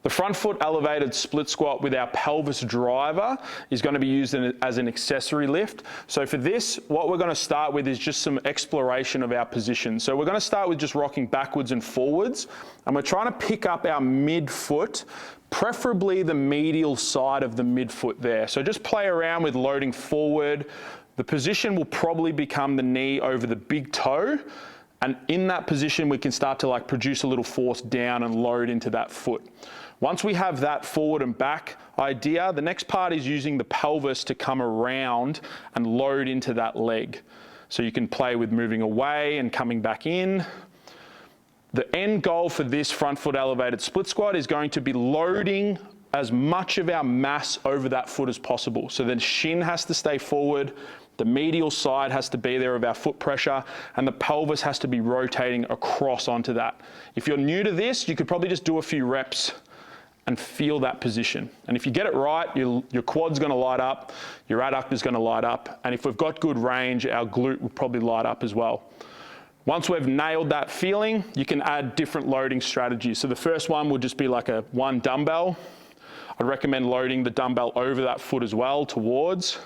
The front foot elevated split squat with our pelvis driver is going to be used as an accessory lift. So for this, what we're going to start with is just some exploration of our position. So we're going to start with just rocking backwards and forwards, and we're trying to pick up our midfoot, preferably the medial side of the midfoot there. So just play around with loading forward. The position will probably become the knee over the big toe. And in that position, we can start to like produce a little force down and load into that foot. Once we have that forward and back idea, the next part is using the pelvis to come around and load into that leg. So you can play with moving away and coming back in. The end goal for this front foot elevated split squat is going to be loading as much of our mass over that foot as possible. So the shin has to stay forward, the medial side has to be there of our foot pressure, and the pelvis has to be rotating across onto that. If you're new to this, you could probably just do a few reps and feel that position. And if you get it right, your quad's gonna light up, your adductor's gonna light up, and if we've got good range, our glute will probably light up as well. Once we've nailed that feeling, you can add different loading strategies. So the first one would just be like a one dumbbell. I'd recommend loading the dumbbell over that foot as well, towards.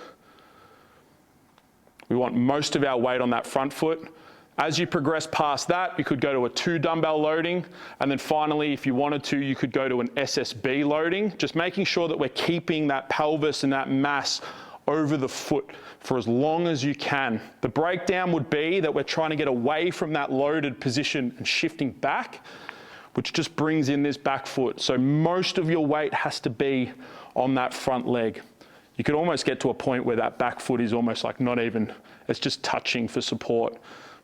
We want most of our weight on that front foot. As you progress past that, you could go to a 2 dumbbell loading. And then finally, if you wanted to, you could go to an SSB loading, just making sure that we're keeping that pelvis and that mass over the foot for as long as you can. The breakdown would be that we're trying to get away from that loaded position and shifting back, which just brings in this back foot. So most of your weight has to be on that front leg. You could almost get to a point where that back foot is almost like not even, it's just touching for support.